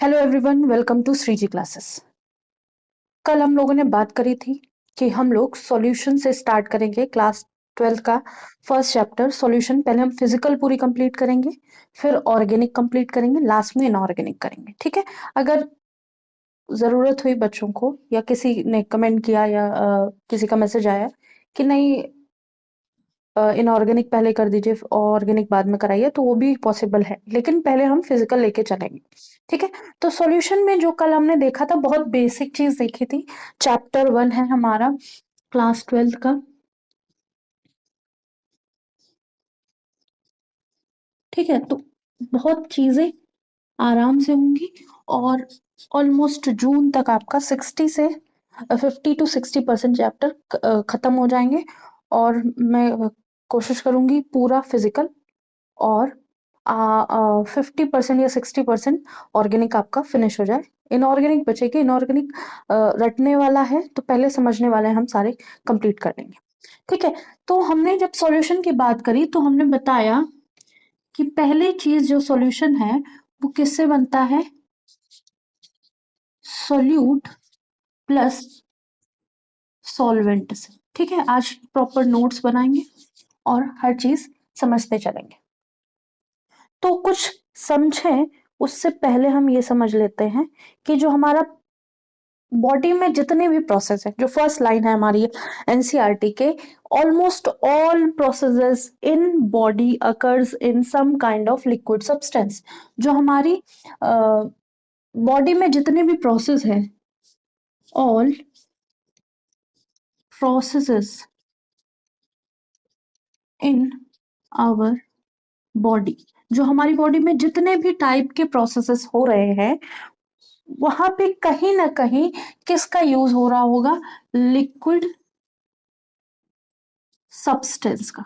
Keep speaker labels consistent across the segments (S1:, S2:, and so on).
S1: Hello everyone, welcome to Shreeji classes. कल हम लोगों ने बात करी थी कि हम लोग सॉल्यूशन से स्टार्ट करेंगे। क्लास 12 का फर्स्ट चैप्टर सॉल्यूशन। पहले हम फिजिकल पूरी कंप्लीट करेंगे, फिर ऑर्गेनिक कंप्लीट करेंगे, लास्ट में इनऑर्गेनिक करेंगे। ठीक है। अगर जरूरत हुई बच्चों को या किसी ने कमेंट किया या किसी का मैसेज आया कि नहीं इनऑर्गेनिक पहले कर दीजिए ऑर्गेनिक बाद में कराइए, तो वो भी पॉसिबल है, लेकिन पहले हम फिजिकल लेके चलेंगे। ठीक है। तो सॉल्यूशन में जो कल हमने देखा था, बहुत बेसिक चीज देखी थी। चैप्टर 1 है हमारा क्लास 12 का। ठीक है। तो बहुत चीजें आराम से होंगी और ऑलमोस्ट जून तक आपका 60 से 50 to 60% चैप्टर खत्म हो जाएंगे। और मैं कोशिश करूंगी पूरा फिजिकल और 50% या 60% ऑर्गेनिक आपका फिनिश हो जाए। इनऑर्गेनिक बचेगी। इनऑर्गेनिक रटने वाला है, तो पहले समझने वाले हम सारे कंप्लीट कर लेंगे। ठीक है। तो हमने जब सॉल्यूशन की बात करी तो हमने बताया कि पहली चीज जो सॉल्यूशन है वो किससे बनता है? सोल्यूट प्लस सॉल्वेंट से। ठीक है। आज प्रॉपर नोट्स बनाएंगे और हर चीज समझते चलेंगे। तो कुछ समझें उससे पहले हम ये समझ लेते हैं कि जो हमारा बॉडी में जितने भी प्रोसेस है, जो फर्स्ट लाइन है हमारी एनसीईआरटी के, almost all processes in body occurs in some kind of liquid substance. जो हमारी बॉडी में जितने भी प्रोसेस है, all processes in our body, जो हमारी बॉडी में जितने भी टाइप के प्रोसेसेस हो रहे हैं, वहां पे कहीं ना कहीं किसका यूज हो रहा होगा? लिक्विड सब्सटेंस का।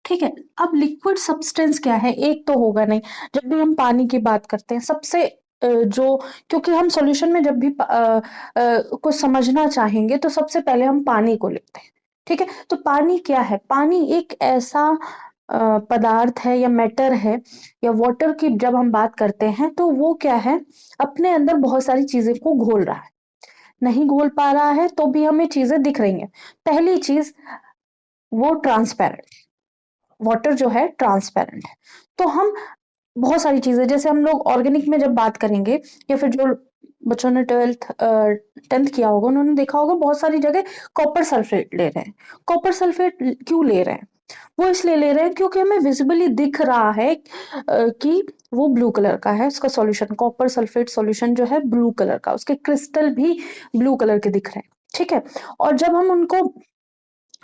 S1: ठीक है। अब लिक्विड सब्सटेंस क्या है? एक तो होगा नहीं। जब भी हम पानी की बात करते हैं, सबसे जो, क्योंकि हम सॉल्यूशन में जब भी कुछ समझना चाहेंगे तो सबसे पहले हम पानी को लेते हैं। ठीक है। तो पानी क्या है? पानी एक ऐसा पदार्थ है या मैटर है, या वाटर की जब हम बात करते हैं तो वो क्या है? अपने अंदर बहुत सारी चीजें को घोल रहा है। नहीं घोल पा रहा है तो भी हमें चीजें दिख रही हैं। पहली चीज, वो ट्रांसपेरेंट। वाटर जो है ट्रांसपेरेंट है। तो हम बहुत सारी चीजें, जैसे हम लोग ऑर्गेनिक में जब बात करेंगे, या फिर जो बच्चों ने 10th किया होगा उन्होंने देखा होगा बहुत सारी जगह कॉपर सल्फेट ले रहे हैं। कॉपर सल्फेट क्यों ले रहे हैं? वो इसलिए ले रहे हैं क्योंकि हमें विजिबली दिख रहा है कि वो ब्लू कलर का है। उसका सॉल्यूशन, कॉपर सल्फेट सॉल्यूशन जो है ब्लू कलर का, उसके क्रिस्टल भी ब्लू कलर के दिख रहे हैं। ठीक है। और जब हम उनको,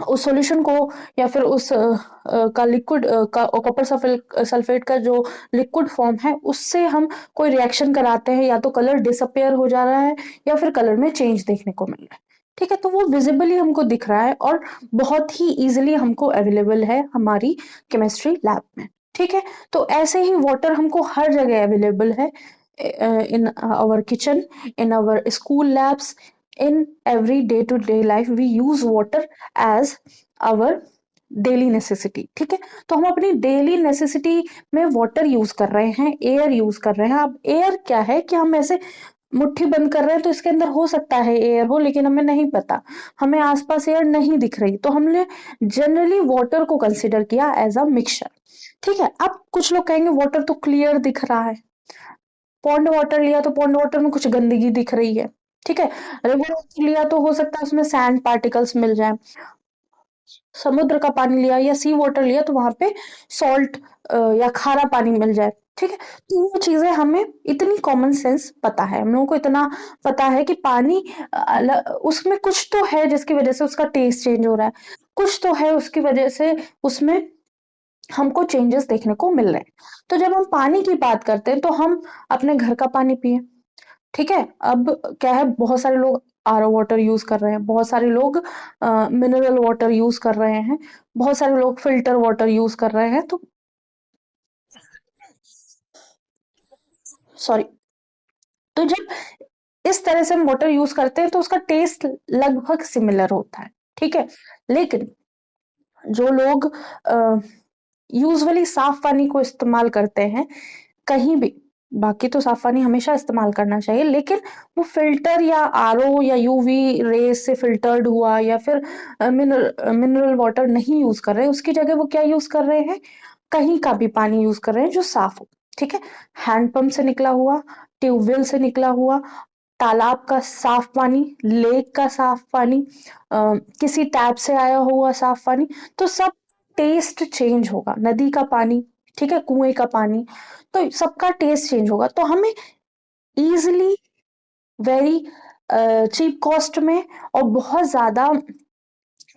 S1: उस सॉल्यूशन को, या फिर उस का लिक्विड का कॉपर सल्फेट का जो लिक्विड फॉर्म है, उससे हम कोई रिएक्शन कराते हैं, या तो कलर डिसअपियर हो जा रहा है या फिर कलर में चेंज देखने को मिल रहा है। ठीक है। तो वो विजिबली हमको दिख रहा है और बहुत ही इजीली हमको अवेलेबल है हमारी केमिस्ट्री लैब में। ठीक है। तो ऐसे ही वाटर हमको हर जगह अवेलेबल है, in our kitchen, in our school labs, in every day to day life we use water as our daily necessity. ठीक है। तो हम अपनी डेली नेसेसिटी में वाटर यूज कर रहे हैं, एयर यूज कर रहे हैं। अब एयर क्या है कि हम ऐसे मुट्ठी बंद कर रहे हैं तो इसके अंदर हो सकता है एयर हो, लेकिन हमें नहीं पता, हमें आसपास एयर नहीं दिख रही, तो हमने जनरली वाटर को कंसिडर किया एज अ मिक्सचर। ठीक है। अब कुछ लोग कहेंगे वाटर तो क्लियर दिख रहा है। पॉन्ड वाटर लिया तो पॉन्ड वाटर में कुछ गंदगी दिख रही है। ठीक है। रिवर वाटर लिया तो हो सकता है उसमें सैंड पार्टिकल्स मिल जाए। समुद्र का पानी लिया या सी वाटर लिया तो वहां पे सॉल्ट या खारा पानी मिल जाए। ठीक है। तो वो चीजें हमें इतनी कॉमन सेंस पता है, हम लोगों को इतना पता है कि पानी उसमें कुछ तो है जिसकी वजह से उसका टेस्ट चेंज हो रहा है, कुछ तो है उसकी वजह से उसमें हमको चेंजेस देखने को मिल रहे हैं। तो जब हम पानी की बात करते हैं तो हम अपने घर का पानी पिए। ठीक है। अब क्या है, बहुत सारे लोग आरओ वाटर यूज कर रहे हैं, बहुत सारे लोग मिनरल वाटर यूज कर रहे हैं, बहुत सारे लोग फिल्टर वाटर यूज कर रहे हैं। तो सॉरी। तो जब इस तरह से हम वाटर यूज करते हैं तो उसका टेस्ट लगभग सिमिलर होता है। ठीक है। लेकिन जो लोग यूजुअली साफ पानी को इस्तेमाल करते हैं कहीं भी, बाकी तो साफ पानी हमेशा इस्तेमाल करना चाहिए, लेकिन वो फ़िल्टर या आरओ या यूवी रेज़ से फ़िल्टर्ड हुआ या फिर मिनरल वाटर नहीं यूज़ कर रहे हैं, उसकी जगह वो क्या यूज़ कर रहे हैं, कहीं का भी पानी यूज़ कर रहे हैं जो साफ हो, ठीक है? हैंडपंप से निकला हुआ, ट्यूबवेल से निकला हुआ, तालाब का साफ पानी, लेक का साफ पानी, किसी टैप से आया हुआ साफ पानी, तो सब टेस्ट चेंज होगा। नदी का पानी, ठीक है, कुएं का पानी, तो सबका टेस्ट चेंज होगा। तो हमें इजीली वेरी चीप कॉस्ट में और बहुत ज्यादा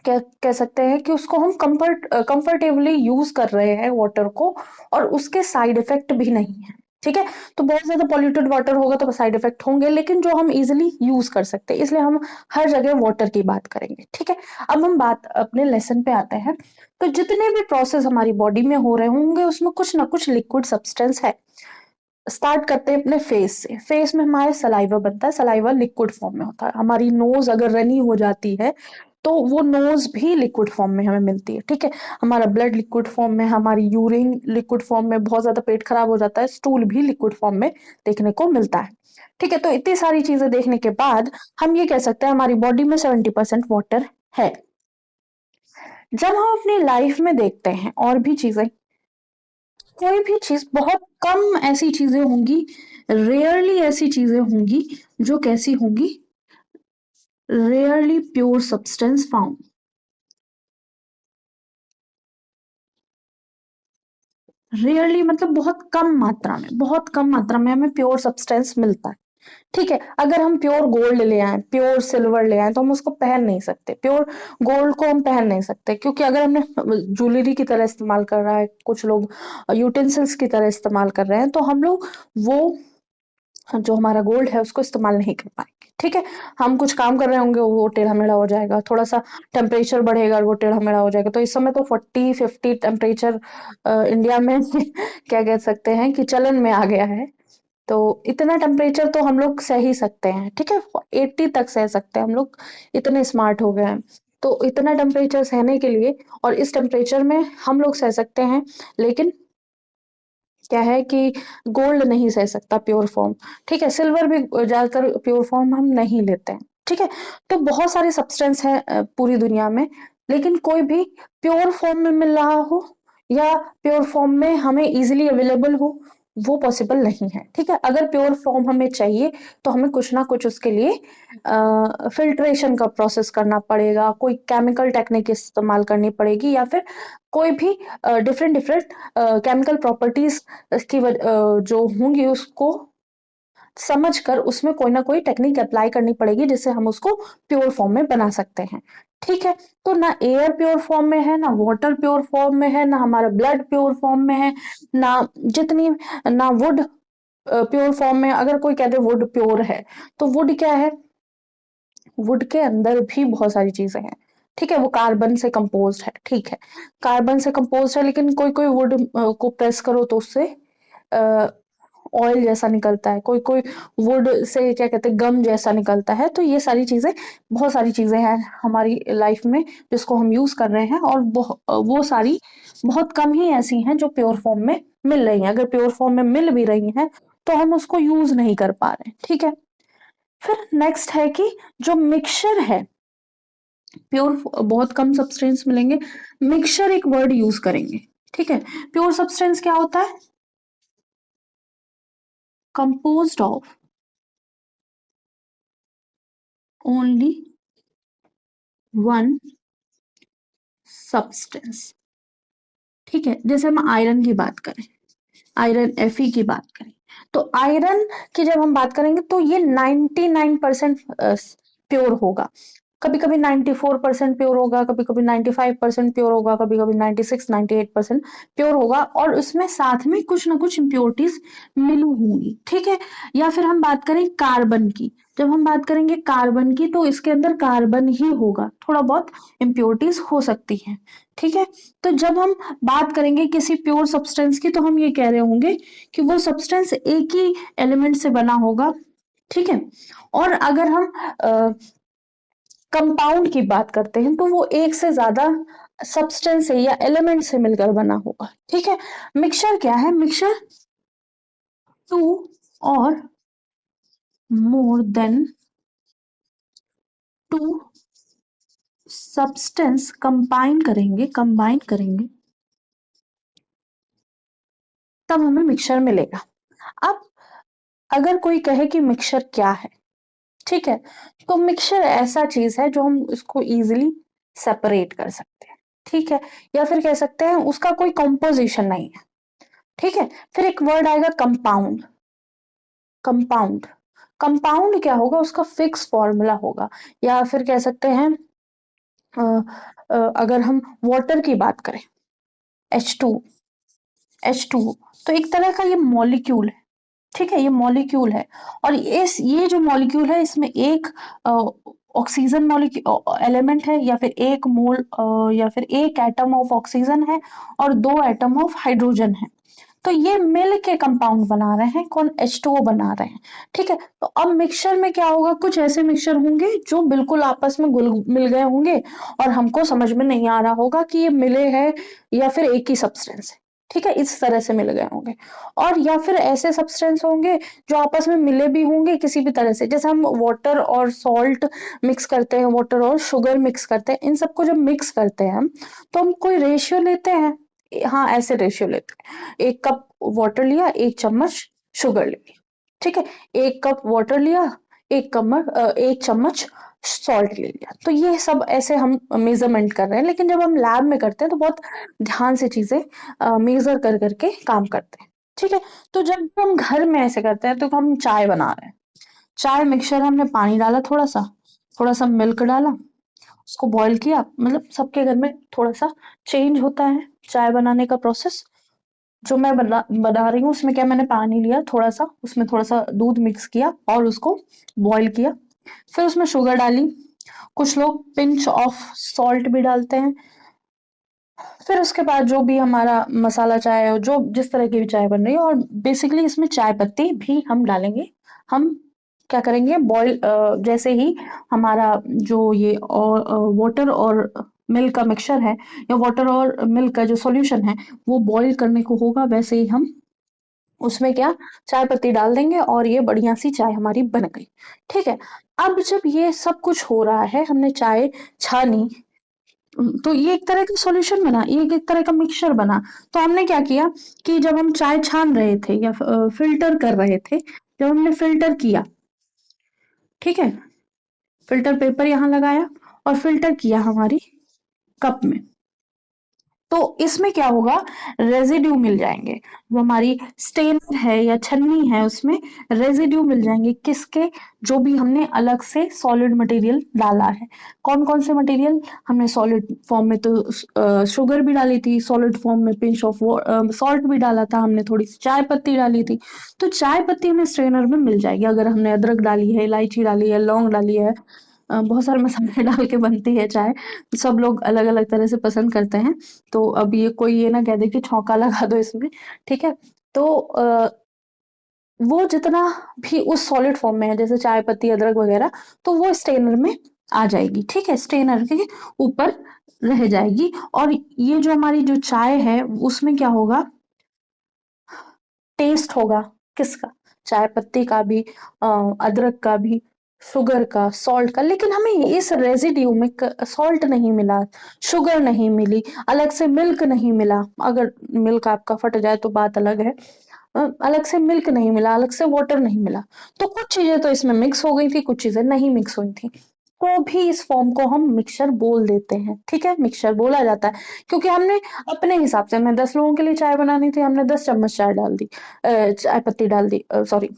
S1: कह सकते हैं कि उसको हम कंफर्टेबली यूज कर रहे हैं वाटर को, और उसके साइड इफेक्ट भी नहीं है, ठीक है। तो बहुत ज्यादा पॉल्यूटेड वाटर होगा तो साइड इफेक्ट होंगे, लेकिन जो हम इजिली यूज कर सकते हैं, इसलिए हम हर जगह वाटर की बात करेंगे, ठीक है। अब हम बात अपने लेसन पे आते हैं। तो जितने भी प्रोसेस हमारी बॉडी में हो रहे होंगे उसमें कुछ ना कुछ लिक्विड सब्सटेंस है। स्टार्ट करते हैं अपने फेस से। फेस में हमारे सलाइवा बनता है, सलाइवा लिक्विड फॉर्म में होता है। हमारी नोज अगर रनी हो जाती है तो वो नोज भी लिक्विड फॉर्म में हमें मिलती है, ठीक है। हमारा ब्लड लिक्विड फॉर्म में, हमारी यूरिन लिक्विड फॉर्म में, बहुत ज्यादा पेट खराब हो जाता है, स्टूल भी लिक्विड फॉर्म में देखने को मिलता है, ठीक है। तो इतनी सारी चीजें देखने के बाद हम ये कह सकते हैं हमारी बॉडी में 70% वाटर है। जब हम अपनी लाइफ में देखते हैं और भी चीजें, कोई भी चीज, बहुत कम ऐसी चीजें होंगी, रेयरली ऐसी चीजें होंगी जो कैसी होंगी, rarely pure substance found. Rarely मतलब बहुत कम मात्रा में, बहुत कम मात्रा में हमें प्योर सब्सटेंस मिलता है, ठीक है। अगर हम प्योर गोल्ड ले आए, प्योर सिल्वर ले आए, तो हम उसको पहन नहीं सकते। प्योर गोल्ड को हम पहन नहीं सकते, क्योंकि अगर हमने ज्वेलरी की तरह इस्तेमाल कर रहा है, कुछ लोग यूटेंसिल्स की तरह इस्तेमाल कर रहे हैं, तो हम लोग वो जो हमारा गोल्ड है उसको इस्तेमाल नहीं कर पाएंगे, ठीक है। हम कुछ काम कर रहे होंगे, वो टेढ़ा मेढ़ा हो जाएगा, थोड़ा सा टेम्परेचर बढ़ेगा, वो टेढ़ा मेढ़ा हो जाएगा। तो इस समय तो 40-50 टेम्परेचर इंडिया में क्या कह सकते हैं कि चलन में आ गया है। तो इतना टेम्परेचर तो हम लोग सह ही सकते हैं, ठीक है। 80 तक सह सकते हैं हम लोग, इतने स्मार्ट हो गए हैं। तो इतना टेम्परेचर सहने के लिए, और इस टेम्परेचर में हम लोग सह सकते हैं, लेकिन क्या है कि गोल्ड नहीं सह सकता प्योर फॉर्म, ठीक है। सिल्वर भी ज्यादातर प्योर फॉर्म हम नहीं लेते हैं, ठीक है। तो बहुत सारे सब्सटेंस हैं पूरी दुनिया में, लेकिन कोई भी प्योर फॉर्म में मिल रहा हो या प्योर फॉर्म में हमें इजीली अवेलेबल हो, वो पॉसिबल नहीं है, ठीक है। अगर प्योर फॉर्म हमें चाहिए तो हमें कुछ ना कुछ उसके लिए फिल्ट्रेशन का प्रोसेस करना पड़ेगा, कोई केमिकल टेक्निक इस्तेमाल करनी पड़ेगी, या फिर कोई भी डिफरेंट डिफरेंट केमिकल प्रॉपर्टीज की जो होंगी उसको समझ कर उसमें कोई ना कोई टेक्निक अप्लाई करनी पड़ेगी, जिससे हम उसको प्योर फॉर्म में बना सकते हैं, ठीक है। तो ना एयर प्योर फॉर्म में है, ना वाटर प्योर फॉर्म में है, ना हमारा ब्लड प्योर फॉर्म में है, ना जितनी, ना वुड प्योर फॉर्म में। अगर कोई कहते वुड प्योर है, तो वुड क्या है, वुड के अंदर भी बहुत सारी चीजें हैं, ठीक है। वो कार्बन से कंपोज्ड है, ठीक है, कार्बन से कंपोज्ड है, लेकिन कोई कोई वुड को प्रेस करो तो उससे ऑयल जैसा निकलता है, कोई कोई वुड से क्या कहते हैं गम जैसा निकलता है। तो ये सारी चीजें, बहुत सारी चीजें हैं हमारी लाइफ में जिसको हम यूज कर रहे हैं, और वो सारी बहुत कम ही ऐसी हैं जो प्योर फॉर्म में मिल रही हैं। अगर प्योर फॉर्म में मिल भी रही हैं तो हम उसको यूज नहीं कर पा रहे हैं, ठीक है। फिर नेक्स्ट है कि जो मिक्सचर है, प्योर बहुत कम सब्सटेंस मिलेंगे, मिक्सचर एक वर्ड यूज करेंगे, ठीक है। प्योर सब्सटेंस क्या होता है, composed of only one substance, ठीक है। जैसे हम आयरन की बात करें, आयरन Fe की बात करें, तो आयरन की जब हम बात करेंगे तो ये 99% प्योर होगा। कभी कभी 94% प्योर होगा, कभी कभी 95% प्योर होगा, कभी कभी 96-98% प्योर होगा, और उसमें साथ में कुछ ना कुछ इम्प्योरिटीज मिली होंगी, ठीक है। या फिर हम बात करें कार्बन की, जब हम बात करेंगे कार्बन की तो इसके अंदर कार्बन ही होगा, थोड़ा बहुत इम्प्योरिटीज हो सकती हैं, ठीक है। तो जब हम बात करेंगे किसी प्योर सब्सटेंस की, तो हम ये कह रहे होंगे कि वो सब्सटेंस एक ही एलिमेंट से बना होगा, ठीक है। और अगर हम कंपाउंड की बात करते हैं तो वो एक से ज्यादा सब्सटेंस से या एलिमेंट से मिलकर बना होगा, ठीक है। मिक्सचर क्या है, mixture 2 or more than 2 substance combine करेंगे तब हमें मिक्सचर मिलेगा। अब अगर कोई कहे कि मिक्सचर क्या है, ठीक है, तो मिक्सचर ऐसा चीज है जो हम उसको इजीली सेपरेट कर सकते हैं, ठीक है, या फिर कह सकते हैं उसका कोई कंपोजिशन नहीं है, ठीक है। फिर एक वर्ड आएगा कंपाउंड। कंपाउंड कंपाउंड क्या होगा, उसका फिक्स फॉर्मूला होगा, या फिर कह सकते हैं अ, अगर हम वाटर की बात करें, H2, H2, तो एक तरह का ये मॉलिक्यूल है, ठीक है, ये मॉलिक्यूल है। और ये जो मॉलिक्यूल है इसमें एक ऑक्सीजन मॉलिक्यूल एलिमेंट है, या फिर एक मोल या फिर एक एटम ऑफ ऑक्सीजन है और 2 एटम ऑफ हाइड्रोजन है। तो ये मिल के कंपाउंड बना रहे हैं, कौन, H2O बना रहे हैं, ठीक है। तो अब मिक्सचर में क्या होगा, कुछ ऐसे मिक्सचर होंगे जो बिल्कुल आपस में घुल मिल गए होंगे और हमको समझ में नहीं आ रहा होगा कि ये मिले हैं या फिर एक ही सब्सटेंस है, ठीक है, इस तरह से मिल गए होंगे। और या फिर ऐसे सब्सटेंस होंगे जो आपस में मिले भी होंगे किसी भी तरह से, जैसे हम वाटर और सॉल्ट मिक्स करते हैं, वाटर और शुगर मिक्स करते हैं, इन सबको जब मिक्स करते हैं हम, तो हम कोई रेशियो लेते हैं, हाँ ऐसे रेशियो लेते हैं, 1 कप वाटर लिया, 1 चम्मच शुगर ले लिया, ठीक है, 1 कप वाटर लिया, 1 चम्मच सॉल्ट ले लिया। तो ये सब ऐसे हम मेजरमेंट कर रहे हैं, लेकिन जब हम लैब में करते हैं तो बहुत ध्यान से चीजें मेजर कर करके काम करते हैं, ठीक है। तो जब हम घर में ऐसे करते हैं तो हम चाय बना रहे हैं, चाय मिक्सचर, हमने पानी डाला, थोड़ा सा मिल्क डाला, उसको बॉईल किया, मतलब सबके घर में थोड़ा सा चेंज होता है चाय बनाने का प्रोसेस। जो मैं बना रही हूँ उसमें क्या, मैंने पानी लिया थोड़ा सा, उसमें थोड़ा सा दूध मिक्स किया और उसको बॉईल किया, फिर उसमें शुगर डाली, कुछ लोग पिंच ऑफ सॉल्ट भी डालते हैं, फिर उसके बाद जो भी हमारा मसाला चाय है, जो जिस तरह की भी चाय बन रही है, और बेसिकली इसमें चाय पत्ती भी हम डालेंगे। हम क्या करेंगे, बॉईल जैसे ही हमारा जो ये और वाटर और मिल्क का मिक्सचर है, या वाटर और मिल्क का जो सॉल्यूशन है वो बॉईल करने को होगा, वैसे ही हम उसमें क्या, चाय पत्ती डाल देंगे और ये बढ़िया सी चाय हमारी बन गई, ठीक है। अब जब ये सब कुछ हो रहा है, हमने चाय छानी, तो ये एक तरह का सॉल्यूशन बना, ये एक तरह का मिक्सचर बना। तो हमने क्या किया कि जब हम चाय छान रहे थे या फिल्टर कर रहे थे, जब हमने फिल्टर किया, ठीक है, फिल्टर पेपर यहाँ लगाया और फिल्टर किया हमारी कप में, तो इसमें क्या होगा, रेजिड्यू मिल जाएंगे, जो हमारी स्टेनर है या छन्नी है उसमें रेजिड्यू मिल जाएंगे, किसके, जो भी हमने अलग से सॉलिड मटेरियल डाला है। कौन कौन से मटेरियल, हमने सॉलिड फॉर्म में तो शुगर भी डाली थी, सॉलिड फॉर्म में पिंच ऑफ सॉल्ट भी डाला था हमने, थोड़ी सी चाय पत्ती डाली थी। तो चाय पत्ती हमें स्ट्रेनर में मिल जाएगी, अगर हमने अदरक डाली है, इलायची डाली है, लौंग डाली है, बहुत सारे मसाले डाल के बनती है चाय, सब लोग अलग अलग तरह से पसंद करते हैं। तो अब ये कोई ये ना कह दे कि छौंका लगा दो इसमें, ठीक है। तो वो जितना भी उस सॉलिड फॉर्म में है, जैसे चाय पत्ती अदरक वगैरह, तो वो स्ट्रेनर में आ जाएगी, ठीक है, स्ट्रेनर के ऊपर रह जाएगी। और ये जो हमारी जो चाय है उसमें क्या होगा, टेस्ट होगा, किसका, चाय पत्ती का भी, अदरक का भी, शुगर का, सॉल्ट का, लेकिन हमें इस रेजिड्यू में सॉल्ट नहीं मिला, शुगर नहीं मिली, अलग से मिल्क नहीं मिला, अगर मिल्क आपका फट जाए तो बात अलग है, अलग से मिल्क नहीं मिला, अलग से वाटर नहीं मिला। तो कुछ चीजें तो इसमें मिक्स हो गई थी, कुछ चीजें नहीं मिक्स हुई थी, तो भी इस फॉर्म को हम मिक्सचर बोल देते हैं, ठीक है, मिक्सचर बोला जाता है। क्योंकि हमने अपने हिसाब से, मैं 10 लोगों के लिए चाय बनानी थी, हमने 10 चम्मच चाय डाल दी, चाय पत्ती डाल दी, सॉरी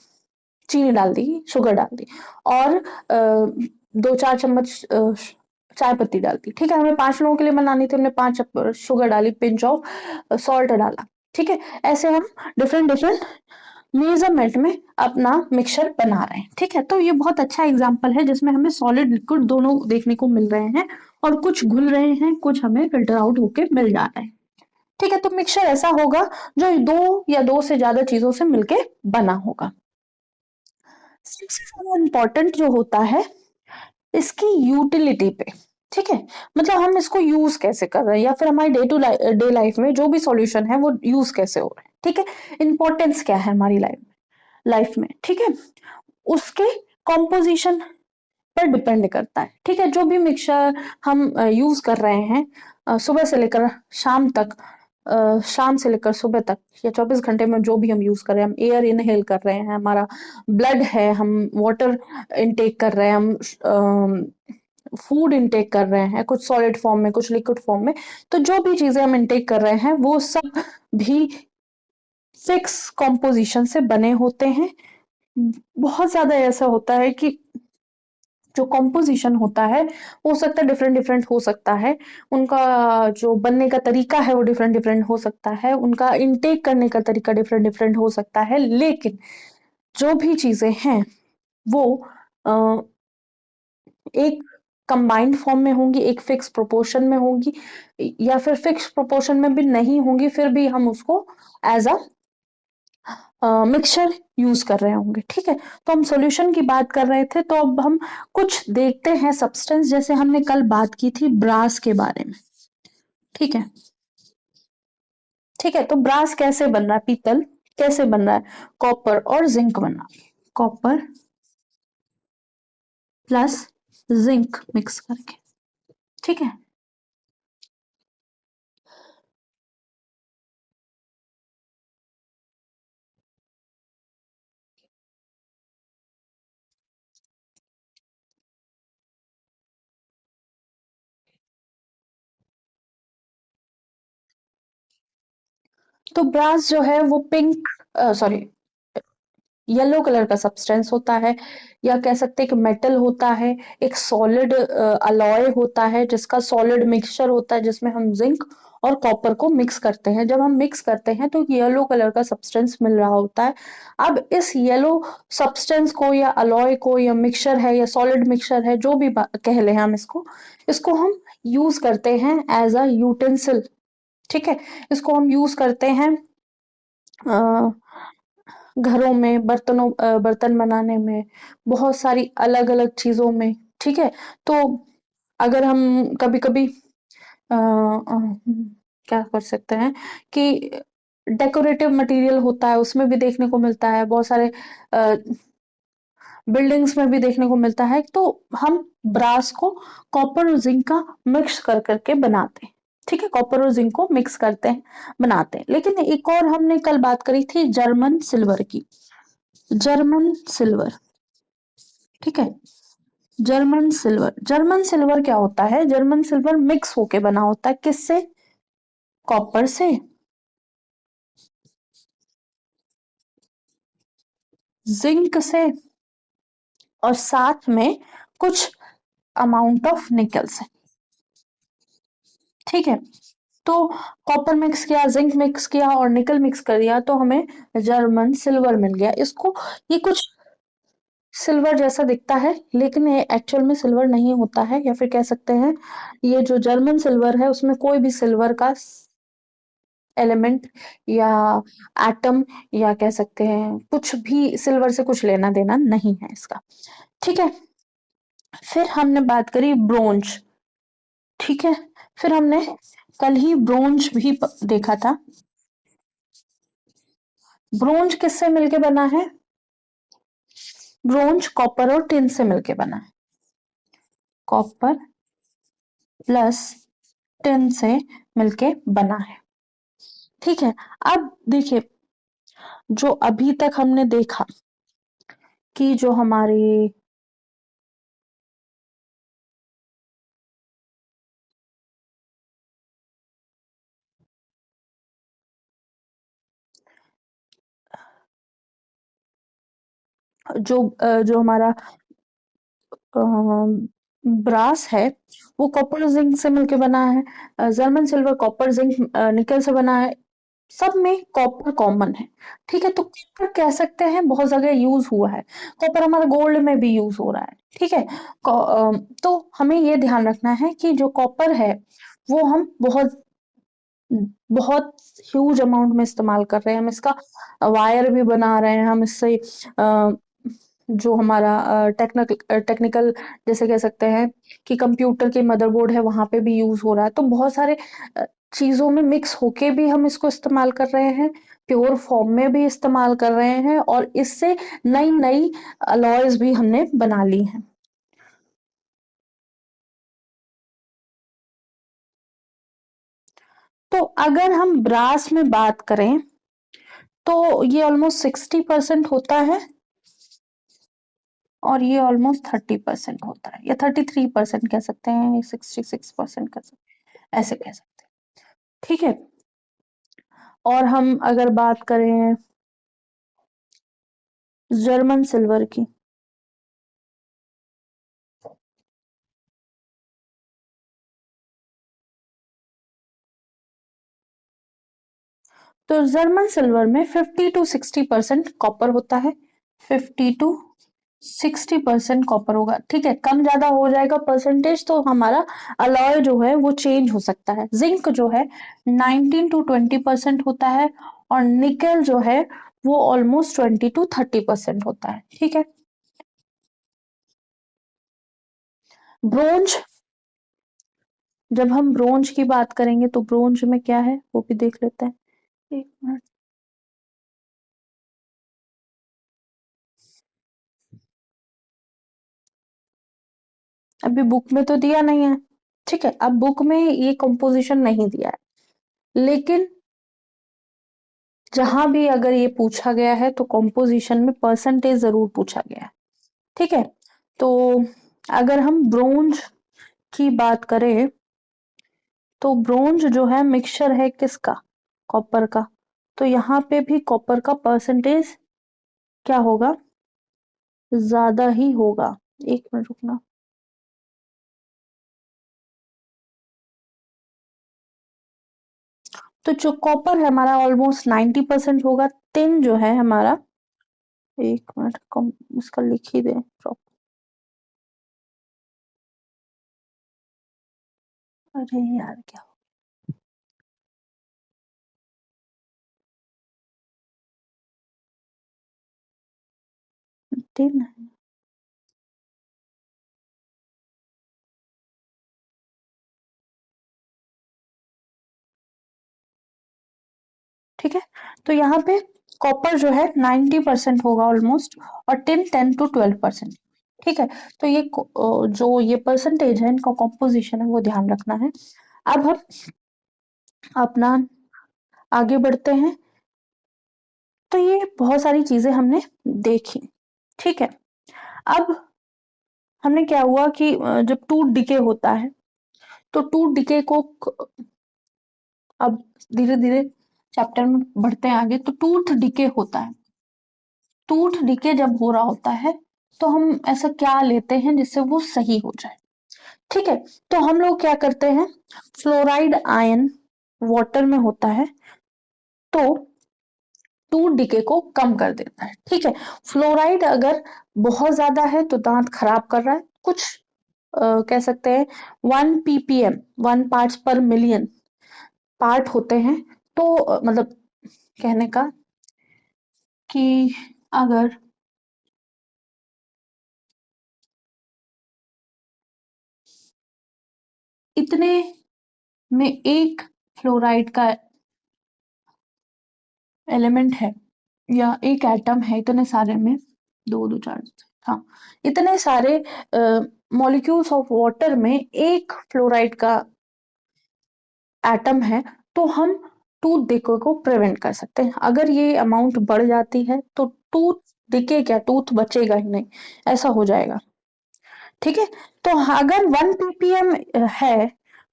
S1: चीनी डाल दी, शुगर डाल दी, और 2-4 चम्मच चाय पत्ती डाल दी, ठीक है। हमें 5 लोगों के लिए बनानी थी, हमने 5 शुगर डाली, पिंच ऑफ सॉल्ट डाला, ठीक है। ऐसे हम डिफरेंट डिफरेंट मेजरमेंट में अपना मिक्सचर बना रहे हैं, ठीक है। तो ये बहुत अच्छा एग्जाम्पल है जिसमें हमें सॉलिड लिक्विड दोनों देखने को मिल रहे हैं, और कुछ घुल रहे हैं, कुछ हमें फिल्टर आउट होके मिल जा रहे हैं, ठीक है। तो मिक्सचर ऐसा होगा जो 2 या 2 से ज्यादा चीजों से मिलके बना होगा। सबसे ज्यादा इम्पोर्टेंट जो होता है इसकी यूटिलिटी पे, ठीक है, मतलब हम इसको यूज कैसे कर रहे हैं, या फिर हमारी डे टू डे लाइफ में जो भी सॉल्यूशन है वो यूज कैसे हो रहा है, ठीक है, इंपॉर्टेंस क्या है हमारी लाइफ में। लाइफ में, ठीक है, उसके कॉम्पोजिशन पर डिपेंड करता है, ठीक है। जो भी मिक्सचर हम यूज कर रहे हैं सुबह से लेकर शाम तक, शाम से लेकर सुबह तक, या 24 घंटे में जो भी हम यूज कर रहे हैं, हम एयर इनहेल कर रहे हैं, हमारा ब्लड है, हम वाटर इनटेक कर रहे हैं, हम फूड इनटेक कर रहे हैं, कुछ सॉलिड फॉर्म में, कुछ लिक्विड फॉर्म में, तो जो भी चीजें हम इनटेक कर रहे हैं वो सब भी फिक्स कॉम्पोजिशन से बने होते हैं। बहुत ज्यादा ऐसा होता है कि जो कॉम्पोजिशन होता है हो सकता है डिफरेंट डिफरेंट हो सकता है, उनका जो बनने का तरीका है वो डिफरेंट डिफरेंट हो सकता है, उनका इनटेक करने का तरीका डिफरेंट डिफरेंट हो सकता है, लेकिन जो भी चीजें हैं वो एक कंबाइंड फॉर्म में होंगी, एक फिक्स प्रोपोर्शन में होंगी, या फिर फिक्स प्रोपोर्शन में भी नहीं होंगी, फिर भी हम उसको एज अ मिक्सचर यूज कर रहे होंगे, ठीक है। तो हम सॉल्यूशन की बात कर रहे थे, तो अब हम कुछ देखते हैं सब्सटेंस, जैसे हमने कल बात की थी ब्रास के बारे में, ठीक है। ठीक है, तो ब्रास कैसे बन रहा है, पीतल कैसे बन रहा है, कॉपर और जिंक बना, कॉपर प्लस जिंक मिक्स करके, ठीक है। तो ब्रास जो है वो पिंक, सॉरी, येलो कलर का सब्सटेंस होता है, या कह सकते हैं कि मेटल होता है, एक सॉलिड अलॉय होता है, जिसका सॉलिड मिक्सचर होता है, जिसमें हम जिंक और कॉपर को मिक्स करते हैं। जब हम मिक्स करते हैं तो येलो कलर का सब्सटेंस मिल रहा होता है। अब इस येलो सब्सटेंस को, या अलॉय को, या मिक्सचर है, या सॉलिड मिक्सचर है, जो भी कह लें हम इसको, इसको हम यूज करते हैं एज अ यूटेंसिल, ठीक है। इसको हम यूज करते हैं घरों में, बर्तन बनाने में, बहुत सारी अलग अलग चीजों में, ठीक है। तो अगर हम कभी कभी क्या कर सकते हैं कि डेकोरेटिव मटेरियल होता है, उसमें भी देखने को मिलता है, बहुत सारे बिल्डिंग्स में भी देखने को मिलता है, तो हम ब्रास को कॉपर और जिंक का मिक्स कर करके बनाते हैं, ठीक है। कॉपर और जिंक को मिक्स करते हैं, बनाते हैं। लेकिन एक और हमने कल बात करी थी जर्मन सिल्वर की, जर्मन सिल्वर, ठीक है। जर्मन सिल्वर, जर्मन सिल्वर क्या होता है, जर्मन सिल्वर मिक्स होके बना होता है, किससे, कॉपर से, जिंक से, और साथ में कुछ अमाउंट ऑफ निकल से, ठीक है। तो कॉपर मिक्स किया, जिंक मिक्स किया और निकल मिक्स कर दिया, तो हमें जर्मन सिल्वर मिल गया। इसको, ये कुछ सिल्वर जैसा दिखता है, लेकिन ये एक्चुअल में सिल्वर नहीं होता है, या फिर कह सकते हैं ये जो जर्मन सिल्वर है उसमें कोई भी सिल्वर का एलिमेंट या एटम, या कह सकते हैं कुछ भी सिल्वर से कुछ लेना देना नहीं है इसका, ठीक है। फिर हमने बात करी ब्रोंज, ठीक है। फिर हमने कल ही ब्रोंज भी देखा था। ब्रोंज किससे मिलके बना है, ब्रोंज कॉपर और टिन से मिलके बना है, कॉपर प्लस टिन से मिलके बना है, ठीक है। अब देखिए, जो अभी तक हमने देखा कि जो हमारे जो हमारा ब्रास है वो कॉपर जिंक से मिलके बना है, जर्मन सिल्वर कॉपर जिंक निकल से बना है, सब में कॉपर कॉमन है, ठीक है। तो कॉपर कह सकते हैं बहुत जगह यूज हुआ है, कॉपर हमारे गोल्ड में भी यूज हो रहा है, ठीक है। तो हमें ये ध्यान रखना है कि जो कॉपर है वो हम बहुत बहुत ह्यूज अमाउंट में इस्तेमाल कर रहे हैं, हम इसका वायर भी बना रहे हैं, हम इससे जो हमारा टेक्निकल जैसे कह सकते हैं कि कंप्यूटर के मदरबोर्ड है वहां पे भी यूज हो रहा है, तो बहुत सारे चीजों में मिक्स होके भी हम इसको इस्तेमाल कर रहे हैं, प्योर फॉर्म में भी इस्तेमाल कर रहे हैं, और इससे नई नई अलॉयज भी हमने बना ली हैं। तो अगर हम ब्रास में बात करें तो ये ऑलमोस्ट 60% होता है, और ये ऑलमोस्ट 30% होता है, या 33% कह सकते हैं, 66% कह सकते हैं, ऐसे कह सकते हैं। ठीक है, और हम अगर बात करें जर्मन सिल्वर की, तो जर्मन सिल्वर में 50 to 60% कॉपर होता है, 50 to 60% कॉपर होगा। ठीक है, कम ज्यादा हो जाएगा परसेंटेज तो हमारा अलॉय जो है वो चेंज हो सकता है। जिंक जो है 19 to 20% होता है, और निकल जो है वो ऑलमोस्ट 20 to 30% होता है। ठीक है, ब्रोंज, जब हम ब्रोंज की बात करेंगे तो ब्रोंज में क्या है वो भी देख लेते हैं, एक मिनट। अभी बुक में तो दिया नहीं है, ठीक है, अब बुक में ये कंपोजिशन नहीं दिया है, लेकिन जहां भी अगर ये पूछा गया है तो कंपोजिशन में परसेंटेज जरूर पूछा गया है। ठीक है, तो अगर हम ब्रोंज की बात करें तो ब्रोंज जो है मिक्सचर है किसका, कॉपर का, तो यहाँ पे भी कॉपर का परसेंटेज क्या होगा, ज्यादा ही होगा। एक मिनट रुकना, तो जो कॉपर है हमारा ऑलमोस्ट 90% होगा। टिन जो है हमारा, एक मिनट कम इसका लिख ही दे प्रॉपर, अरे यार क्या टिन है, ठीक है, तो यहाँ पे कॉपर जो है 90% होगा ऑलमोस्ट, और टिन 10 to 12%। ठीक है, तो ये जो ये परसेंटेज है इनका कॉम्पोजिशन है वो ध्यान रखना है। अब हम अपना आगे बढ़ते हैं, तो ये बहुत सारी चीजें हमने देखी। ठीक है, अब हमने क्या हुआ कि जब टूथ डिके होता है तो टूथ डिके को अब धीरे धीरे चैप्टर में बढ़ते हैं आगे, तो टूथ डिके होता है। टूथ डिके जब हो रहा होता है तो हम ऐसा क्या लेते हैं जिससे वो सही हो जाए। ठीक है, तो हम लोग क्या करते हैं, फ्लोराइड आयन वाटर में होता है तो टूथ डिके को कम कर देता है। ठीक है, फ्लोराइड अगर बहुत ज्यादा है तो दांत खराब कर रहा है, कुछ कह सकते हैं 1 ppm, 1 parts per million part होते हैं, तो मतलब कहने का कि अगर इतने में एक फ्लोराइड का एलिमेंट है, या एक एटम है, इतने सारे में दो दो चार, हाँ, इतने सारे मॉलिक्यूल्स ऑफ वाटर में एक फ्लोराइड का एटम है, तो हम टूथ डिके को प्रिवेंट कर सकते हैं। अगर ये अमाउंट बढ़ जाती है तो टूथ डिके क्या, टूथ बचेगा ही नहीं, ऐसा हो जाएगा। ठीक है, तो अगर 1 ppm है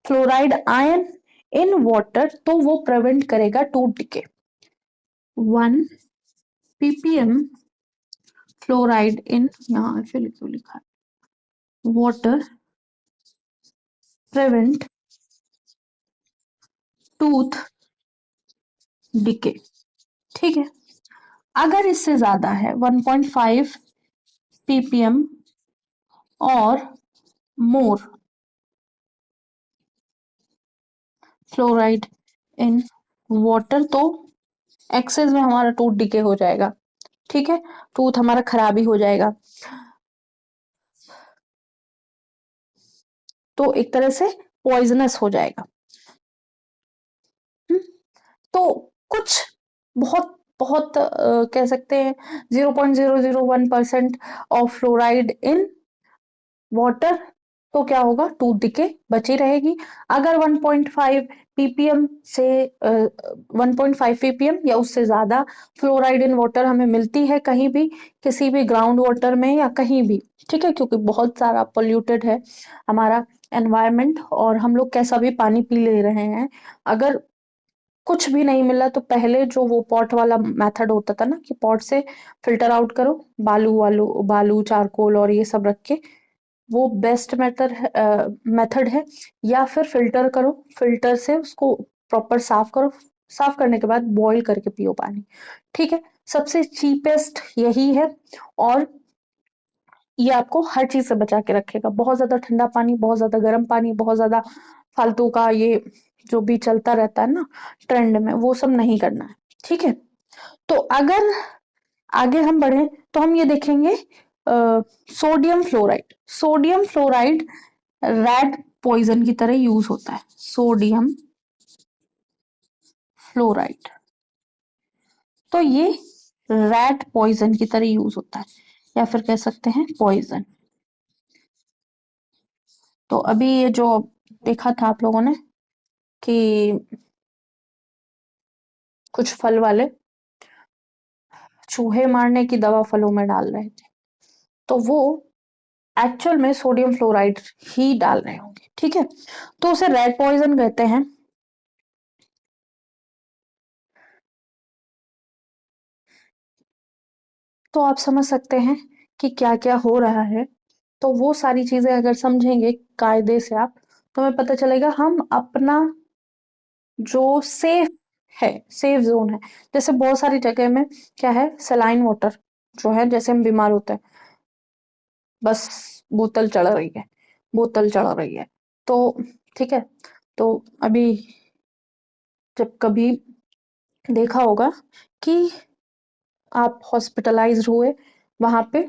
S1: फ्लोराइड आयन इन वाटर तो वो प्रिवेंट करेगा टूथ डिके। 1 ppm फ्लोराइड इन, यहाँ ऐसे क्यों लिखा है, वाटर प्रिवेंट टूथ डिके। ठीक है, अगर इससे ज्यादा है 1.5 ppm और मोर फ्लोराइड इन वाटर तो एक्सेस में हमारा टूथ डिके हो जाएगा। ठीक है, टूथ हमारा खराब ही हो जाएगा, तो एक तरह से पॉइजनस हो जाएगा। तो कुछ बहुत बहुत कह सकते हैं 0.001% ऑफ फ्लोराइड इन वाटर, तो क्या होगा, टूथ डिके बची रहेगी। अगर 1.5 ppm से 1.5 ppm या उससे ज्यादा फ्लोराइड इन वाटर हमें मिलती है कहीं भी, किसी भी ग्राउंड वाटर में या कहीं भी, ठीक है, क्योंकि बहुत सारा पोल्यूटेड है हमारा एनवायरनमेंट और हम लोग कैसा भी पानी पी ले रहे हैं, अगर कुछ भी नहीं मिला तो पहले जो वो पॉट वाला मेथड होता था ना कि पॉट से फिल्टर आउट करो, बालू वालू बालू चारकोल और ये सब रख के, वो बेस्ट मेथड है। या फिर फिल्टर करो, फिल्टर से उसको प्रॉपर साफ करो, साफ करने के बाद बॉईल करके पियो पानी, ठीक है, सबसे चीपेस्ट यही है। और ये आपको हर चीज से बचा के रखेगा, बहुत ज्यादा ठंडा पानी, बहुत ज्यादा गर्म पानी, बहुत ज्यादा फालतू का ये जो भी चलता रहता है ना ट्रेंड में, वो सब नहीं करना है, ठीक है। तो अगर आगे हम बढ़े तो हम ये देखेंगे sodium fluoride. Sodium fluoride rat poison की तरह यूज होता है, सोडियम फ्लोराइड, तो ये रैट पॉइजन की तरह यूज होता है या फिर कह सकते हैं पॉइजन। तो अभी ये जो देखा था आप लोगों ने कि कुछ फल वाले चूहे मारने की दवा फलों में डाल रहे थे, तो वो एक्चुअल में सोडियम फ्लोराइड ही डाल रहे होंगे, ठीक है, तो उसे रेड पॉइजन कहते हैं। तो आप समझ सकते हैं कि क्या क्या हो रहा है। तो वो सारी चीजें अगर समझेंगे कायदे से आप, तो हमें पता चलेगा हम अपना जो सेफ है, सेफ जोन है। जैसे बहुत सारी जगह में क्या है, सलाइन वाटर जो है, जैसे हम बीमार होते हैं, बस बोतल चढ़ रही है, बोतल चढ़ रही है, तो ठीक है। तो अभी जब कभी देखा होगा कि आप हॉस्पिटलाइज्ड हुए, वहां पे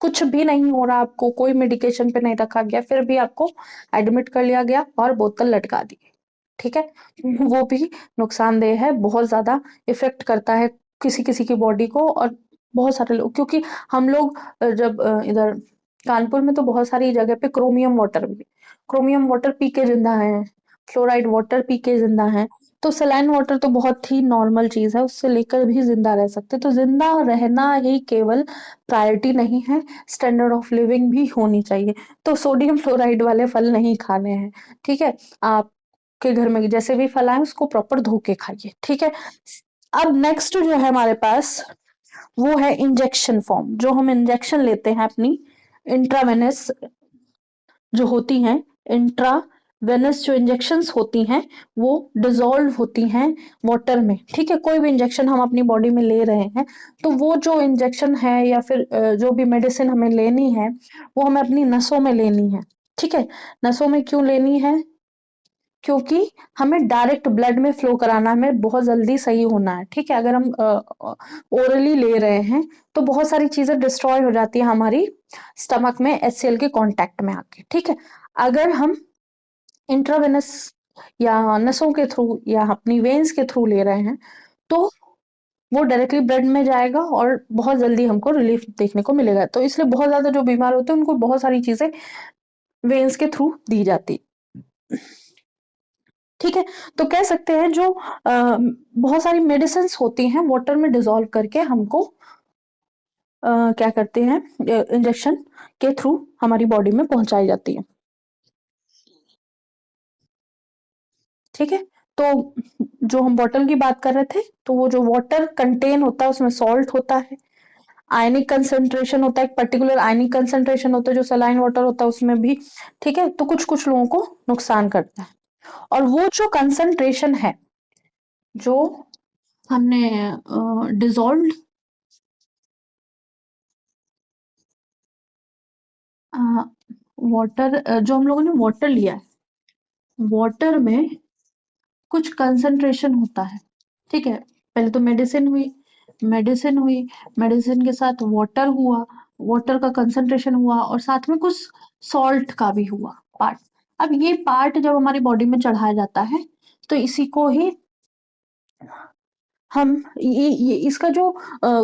S1: कुछ भी नहीं हो रहा, आपको कोई मेडिकेशन पे नहीं रखा गया, फिर भी आपको एडमिट कर लिया गया और बोतल लटका दी, ठीक है, वो भी नुकसानदेह है, बहुत ज्यादा इफेक्ट करता है किसी किसी की बॉडी को। और बहुत सारे लोग, क्योंकि हम लोग जब इधर कानपुर में तो बहुत सारी जगह पे क्रोमियम वाटर भी, क्रोमियम वाटर पी के जिंदा है, फ्लोराइड वाटर पी के जिंदा है। तो सलाइन वाटर तो बहुत ही नॉर्मल चीज है, उससे लेकर भी जिंदा रह सकते, तो जिंदा रहना ही केवल प्रायोरिटी नहीं है, स्टैंडर्ड ऑफ लिविंग भी होनी चाहिए। तो सोडियम फ्लोराइड वाले फल नहीं खाने हैं, ठीक है, आप के घर में जैसे भी फल आए उसको प्रॉपर धो के खाइए, ठीक है। अब नेक्स्ट जो है हमारे पास वो है इंजेक्शन फॉर्म, जो हम इंजेक्शन लेते हैं अपनी इंट्रावेनस जो होती हैं, इंट्रावेनस जो इंजेक्शंस होती हैं वो डिसॉल्व होती हैं वाटर में, ठीक है, कोई भी इंजेक्शन हम अपनी बॉडी में ले रहे हैं, तो वो जो इंजेक्शन है या फिर जो भी मेडिसिन हमें लेनी है वो हमें अपनी नसों में लेनी है, ठीक है। नसों में क्यों लेनी है, क्योंकि हमें डायरेक्ट ब्लड में फ्लो कराना है, हमें बहुत जल्दी सही होना है, ठीक है। अगर हम ओरली ले रहे हैं तो बहुत सारी चीजें डिस्ट्रॉय हो जाती है हमारी स्टमक में एचसीएल के कांटेक्ट में आके, ठीक है। अगर हम इंट्रावेनस या नसों के थ्रू या अपनी वेन्स के थ्रू ले रहे हैं तो वो डायरेक्टली ब्लड में जाएगा और बहुत जल्दी हमको रिलीफ देखने को मिलेगा। तो इसलिए बहुत ज्यादा जो बीमार होते हैं उनको बहुत सारी चीजें वेन्स के थ्रू दी जाती, ठीक है। तो कह सकते हैं जो बहुत सारी मेडिसिन होती हैं वाटर में डिसॉल्व करके हमको क्या करते हैं, इंजेक्शन के थ्रू हमारी बॉडी में पहुंचाई जाती है, ठीक है। तो जो हम बॉटल की बात कर रहे थे, तो वो जो वाटर कंटेन होता है उसमें सॉल्ट होता है, आयनिक कंसेंट्रेशन होता है, एक पर्टिकुलर आयनिक कंसेंट्रेशन होता है जो सलाइन वाटर होता है उसमें भी, ठीक है। तो कुछ कुछ लोगों को नुकसान करता है, और वो जो कंसेंट्रेशन है जो हमने डिसॉल्व वाटर, जो हम लोगों ने वाटर लिया है, वाटर में कुछ कंसंट्रेशन होता है, ठीक है। पहले तो मेडिसिन हुई, मेडिसिन हुई, मेडिसिन के साथ वाटर हुआ, वाटर का कंसंट्रेशन हुआ और साथ में कुछ सॉल्ट का भी हुआ पार्ट। अब ये पार्ट जब हमारी बॉडी में चढ़ाया जाता है तो इसी को ही हम ये इसका जो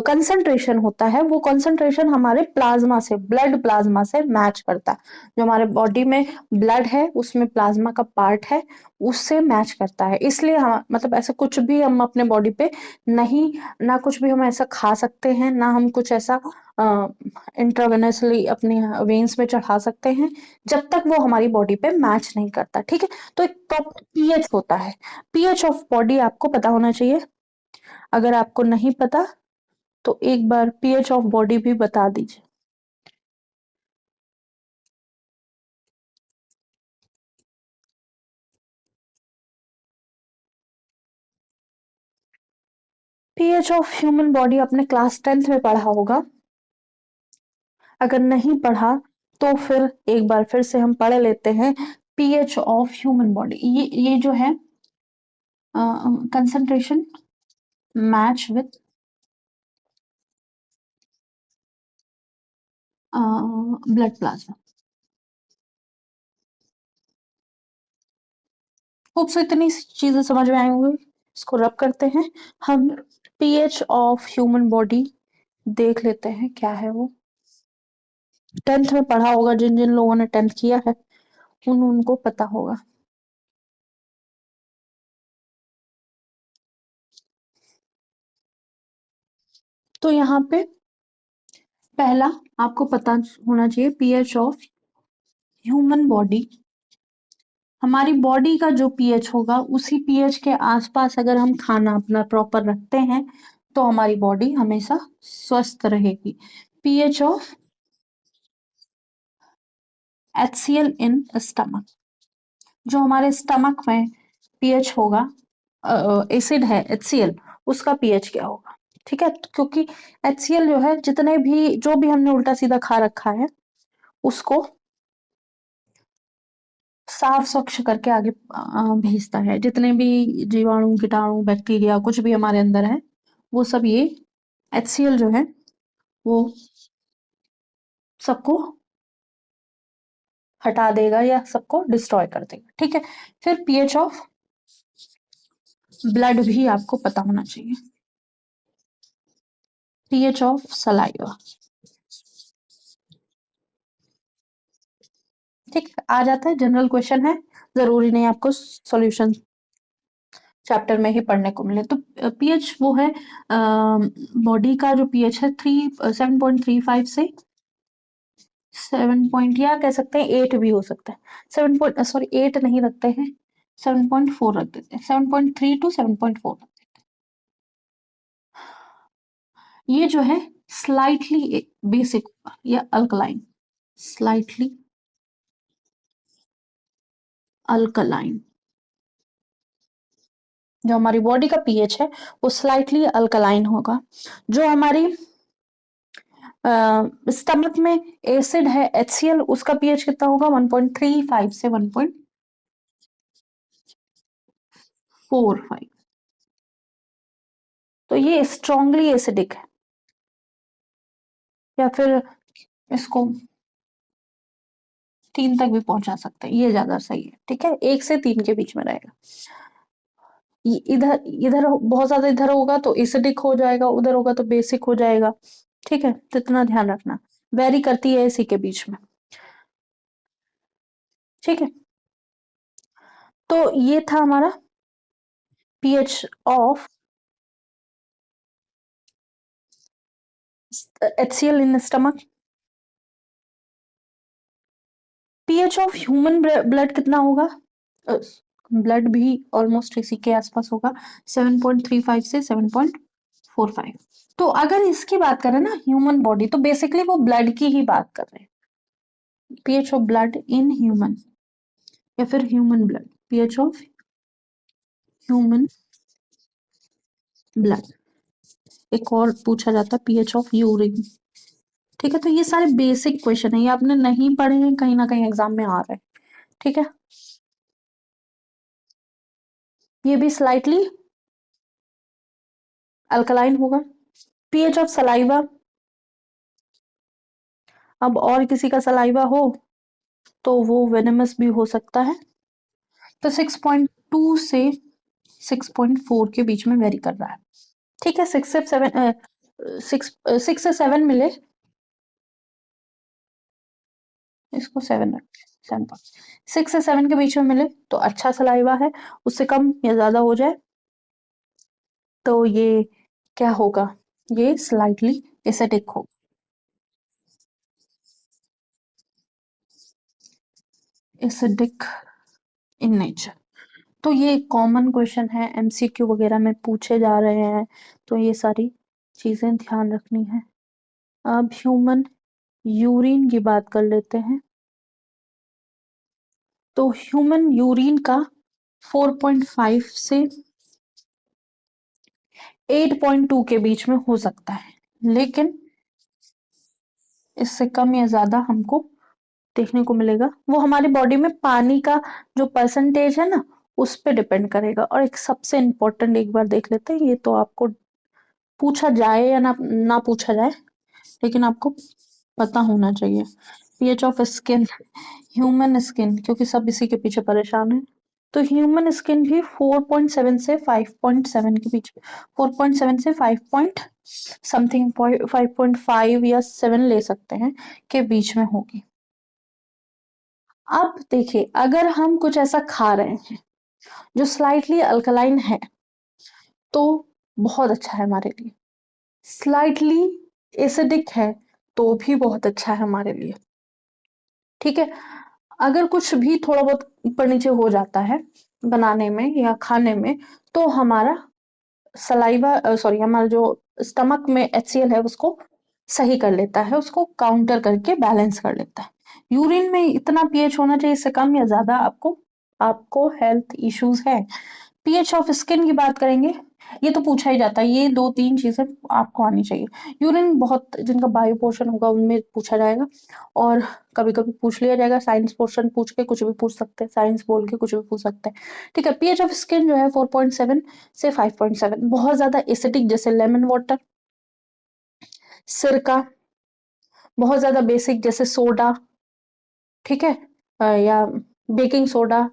S1: कंसंट्रेशन होता है वो कंसंट्रेशन हमारे प्लाज्मा से, ब्लड प्लाज्मा से मैच करता है। जो हमारे बॉडी में ब्लड है उसमें प्लाज्मा का पार्ट है, उससे मैच करता है। इसलिए हम मतलब ऐसा कुछ भी हम अपने बॉडी पे नहीं, ना कुछ भी हम ऐसा खा सकते हैं, ना हम कुछ ऐसा इंट्रावेनसली अपने वेन्स में चढ़ा सकते हैं जब तक वो हमारी बॉडी पे मैच नहीं करता। ठीक है, तो एक प्रॉपर पीएच होता है। पीएच ऑफ बॉडी आपको पता होना चाहिए। अगर आपको नहीं पता तो एक बार पीएच ऑफ बॉडी भी बता दीजिए। पीएच ऑफ ह्यूमन बॉडी आपने क्लास 10th में पढ़ा होगा। अगर नहीं पढ़ा तो फिर एक बार फिर से हम पढ़ लेते हैं। पीएच ऑफ ह्यूमन बॉडी, ये जो है concentration match with blood plasma. Hope so इतनी चीजें समझ में आई होंगी। इसको रब करते हैं हम। पीएच ऑफ ह्यूमन बॉडी देख लेते हैं क्या है वो। 10th में पढ़ा होगा, जिन जिन लोगों ने 10th किया है उनको पता होगा। तो यहाँ पे पहला आपको पता होना चाहिए पीएच ऑफ ह्यूमन बॉडी। हमारी बॉडी का जो पीएच होगा उसी पीएच के आसपास अगर हम खाना अपना प्रॉपर रखते हैं तो हमारी बॉडी हमेशा स्वस्थ रहेगी। PH of HCl in stomach, जो हमारे स्टमक में पीएच होगा, एसिड है HCl, उसका पीएच क्या होगा। ठीक है, क्योंकि HCl जो है जितने भी जो भी हमने उल्टा सीधा खा रखा है उसको साफ स्वच्छ करके आगे भेजता है। जितने भी जीवाणु कीटाणु बैक्टीरिया कुछ भी हमारे अंदर है वो सब ये HCl जो है वो सबको हटा देगा या सबको डिस्ट्रॉय कर देगा। ठीक है, फिर पीएच ऑफ ब्लड भी आपको पता होना चाहिए। पीएच ऑफ सलाइवा, ठीक है, आ जाता है, जनरल क्वेश्चन है, जरूरी नहीं आपको सॉल्यूशन चैप्टर में ही पढ़ने को मिले। तो पीएच वो है बॉडी का जो पीएच है 7.35 से 7 पॉइंट, या कह सकते हैं 8 भी हो सकता है। 7 पॉइंट, सॉरी 8 नहीं रखते हैं, 7.4 रख देते हैं, 7.3 टू 7.4। ये जो है स्लाइटली बेसिक या अल्कलाइन, स्लाइटली अल्कलाइन। जो हमारी बॉडी का पीएच है वो स्लाइटली अल्कलाइन होगा। जो हमारी स्टमक में एसिड है HCl, उसका पीएच कितना होगा 1.35 से 1.45। तो ये स्ट्रांगली एसिडिक है, या फिर इसको 3 तक भी पहुंचा सकते हैं, ये ज्यादा सही है। ठीक है, 1 से 3 के बीच में रहेगा। इधर इधर बहुत ज्यादा इधर होगा तो एसिडिक हो जाएगा, उधर होगा तो बेसिक हो जाएगा। ठीक है, तो इतना ध्यान रखना, वेरी करती है इसी के बीच में। ठीक है, तो ये था हमारा pH of HCl in stomach. PH of human blood कितना होगा, ब्लड भी ऑलमोस्ट इसी के आसपास होगा, 7.35 से 7.45। तो अगर इसकी बात करें ना ह्यूमन बॉडी, तो बेसिकली वो ब्लड की ही बात कर रहे हैं। PH of blood in human या फिर human blood, pH of human blood. एक और पूछा जाता है पीएच ऑफ यूरिन। ठीक है, तो ये सारे बेसिक क्वेश्चन है, ये आपने नहीं पढ़े हैं, कहीं ना कहीं एग्जाम में आ रहे हैं। ठीक है, ये भी स्लाइटली अल्कलाइन होगा। पीएच ऑफ सलाइवा, अब और किसी का सलाइवा हो तो वो वेनेमस भी हो सकता है। तो 6.2 से 6.4 के बीच में वेरी कर रहा है। ठीक है, 6 से 7 मिले, इसको 7 रख, 6 से 7 के बीच में मिले तो अच्छा सलाइवा है। उससे कम या ज्यादा हो जाए तो ये क्या होगा, ये स्लाइटली एसिडिक होगा। Acidic in nature. तो ये कॉमन क्वेश्चन है, एमसीक्यू वगैरह में पूछे जा रहे हैं, तो ये सारी चीजें ध्यान रखनी है। अब ह्यूमन यूरिन की बात कर लेते हैं। तो ह्यूमन यूरिन का 4.5 से 8.2 के बीच में हो सकता है, लेकिन इससे कम या ज्यादा हमको देखने को मिलेगा। वो हमारी बॉडी में पानी का जो परसेंटेज है ना, उस पे डिपेंड करेगा। और एक सबसे इम्पोर्टेंट एक बार देख लेते हैं, ये तो आपको पूछा जाए या ना पूछा जाए, लेकिन आपको पता होना चाहिए। PH of skin, human skin, क्योंकि सब इसी के पीछे परेशान है। तो ह्यूमन स्किन भी 4.7 से 5.7 के बीच में, 4.7 से 5 पॉइंट समथिंग, 5.5 या 7 ले सकते हैं, के बीच में होगी। अब देखिए, अगर हम कुछ ऐसा खा रहे हैं जो स्लाइटली अल्कलाइन है, तो बहुत अच्छा है हमारे लिए। स्लाइटली एसिडिक है तो भी बहुत अच्छा है हमारे लिए। ठीक है, अगर कुछ भी थोड़ा बहुत ऊपर नीचे हो जाता है बनाने में या खाने में, तो हमारा सलाइवा सॉरी हमारा जो स्टमक में HCl है उसको सही कर लेता है, उसको काउंटर करके बैलेंस कर लेता है। यूरिन में इतना पीएच होना चाहिए, इससे कम या ज्यादा आपको आपको हेल्थ इश्यूज है। पीएच ऑफ स्किन की बात करेंगे, ये तो पूछा ही जाता है, ये 2-3 चीजें आपको आनी चाहिए। यूरिन बहुत जिनका बायो पोर्शन होगा उनमें पूछा जाएगा, और कभी कभी पूछ लिया जाएगा, साइंस पोर्शन पूछ के कुछ भी पूछ सकते हैं, साइंस बोल के कुछ भी पूछ सकते हैं। ठीक है, पीएच ऑफ स्किन जो है 4.7 से 5.7, बहुत ज्यादा एसिडिक जैसे लेमन वाटर, सिरका, बहुत ज्यादा बेसिक जैसे सोडा, ठीक है, या बेकिंग सोडा,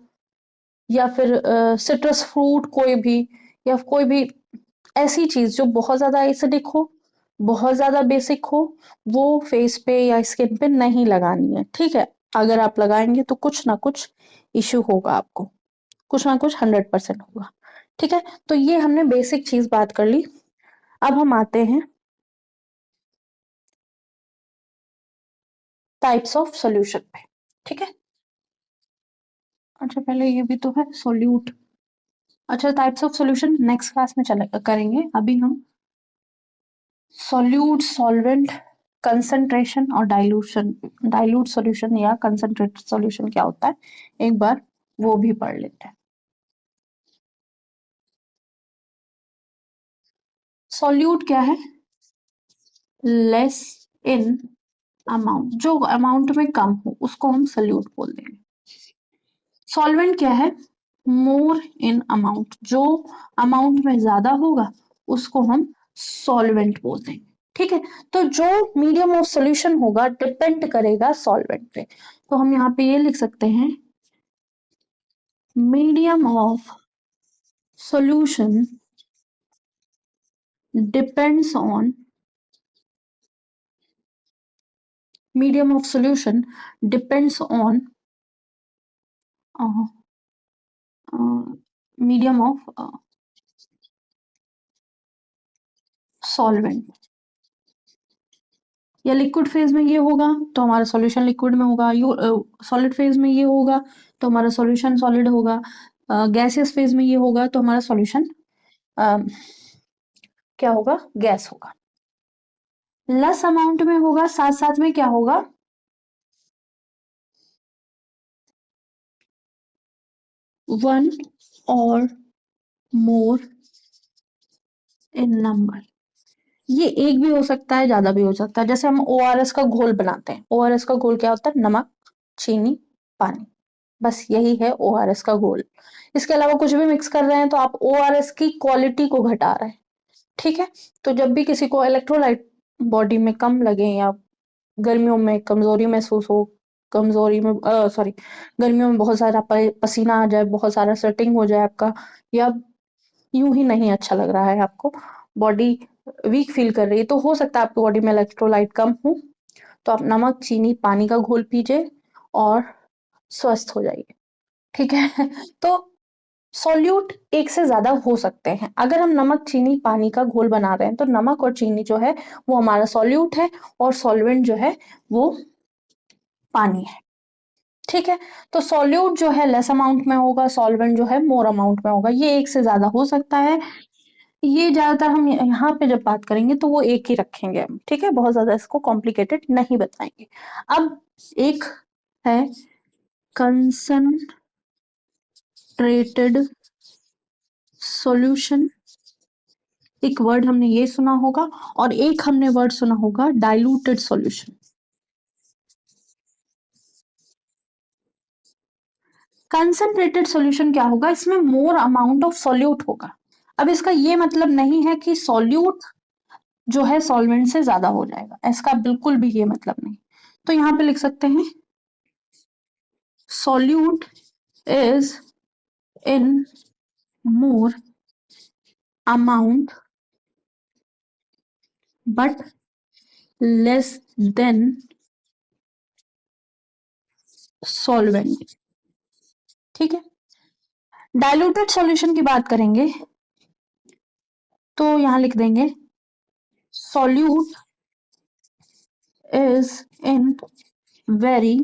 S1: या फिर सिट्रस फ्रूट कोई भी, या कोई भी ऐसी चीज जो बहुत ज्यादा एसिडिक हो, बहुत ज्यादा बेसिक हो, वो फेस पे या स्किन पे नहीं लगानी है। ठीक है, अगर आप लगाएंगे तो कुछ ना कुछ इश्यू होगा आपको, कुछ ना कुछ 100% होगा। ठीक है, तो ये हमने बेसिक चीज बात कर ली। अब हम आते हैं टाइप्स ऑफ सॉल्यूशन पे। ठीक है, अच्छा पहले ये भी तो है सोल्यूट। अच्छा, types of solution next class में चले करेंगे। अभी हम सॉल्यूट, सॉल्वेंट, कंसंट्रेशन और डाइल्यूशन, डाइल्यूट सॉल्यूशन या कंसंट्रेटेड सॉल्यूशन क्या होता है, एक बार वो भी पढ़ लेते हैं। सॉल्यूट क्या है, लेस इन अमाउंट, जो अमाउंट में कम हो उसको हम सॉल्यूट बोल देंगे। सॉल्वेंट क्या है, मोर इन अमाउंट, जो अमाउंट में ज्यादा होगा उसको हम सॉल्वेंट बोल देंगे। ठीक है, तो जो मीडियम ऑफ सॉल्यूशन होगा डिपेंड करेगा सॉल्वेंट पे। तो हम यहाँ पे ये लिख सकते हैं, medium of solution depends on, medium of solution depends on uh, medium of solvent। या लिक्विड फेज में ये होगा तो हमारा सॉल्यूशन लिक्विड में होगा, सॉलिड फेज में ये होगा तो हमारा सॉल्यूशन सॉलिड होगा, गैसियस फेज में ये होगा तो हमारा सॉल्यूशन क्या होगा, गैस होगा। लेस अमाउंट में होगा, साथ साथ में क्या होगा, वन और मोर इन नंबर। ये एक भी हो सकता है, ज्यादा भी हो सकता है। जैसे हम ओआरएस का घोल बनाते हैं, ओआरएस का घोल क्या होता है, नमक, चीनी, पानी, बस यही है ओआरएस का घोल। इसके अलावा कुछ भी मिक्स कर रहे हैं तो आप ओआरएस की क्वालिटी को घटा रहे हैं। ठीक है, तो जब भी किसी को इलेक्ट्रोलाइट बॉडी में कम लगे, या गर्मियों में कमजोरी महसूस हो, कमजोरी में सॉरी गर्मियों में बहुत सारा पसीना आ जाए, बहुत सारा स्वेटिंग हो जाए आपका, या यूं ही नहीं अच्छा लग रहा है आपको, बॉडी वीक फील कर रही है, तो हो सकता है आपकी बॉडी में इलेक्ट्रोलाइट कम हो, तो आप नमक, चीनी, पानी का घोल पीजिए और स्वस्थ हो जाइए। ठीक है। तो सॉल्यूट एक से ज्यादा हो सकते हैं। अगर हम नमक, चीनी, पानी का घोल बना रहे हैं तो नमक और चीनी जो है वो हमारा सॉल्यूट है, और सॉल्वेंट जो है वो पानी है। ठीक है। तो सॉल्यूट जो है लेस अमाउंट में होगा, सॉल्वेंट जो है मोर अमाउंट में होगा। ये एक से ज्यादा हो सकता है। ये ज्यादातर हम यहाँ पे जब बात करेंगे तो वो एक ही रखेंगे हम। ठीक है, बहुत ज्यादा इसको कॉम्प्लिकेटेड नहीं बताएंगे। अब एक है कंसंट्रेटेड सॉल्यूशन, एक वर्ड हमने ये सुना होगा, और एक हमने वर्ड सुना होगा डाइल्यूटेड सॉल्यूशन। कंसंट्रेटेड सॉल्यूशन क्या होगा, इसमें मोर अमाउंट ऑफ सॉल्यूट होगा। अब इसका ये मतलब नहीं है कि सॉल्यूट जो है सॉल्वेंट से ज्यादा हो जाएगा, इसका बिल्कुल भी ये मतलब नहीं। तो यहाँ पे लिख सकते हैं solute is in more amount but less than solvent. ठीक है। डाइल्यूटेड सॉल्यूशन की बात करेंगे तो यहां लिख देंगे solute is in very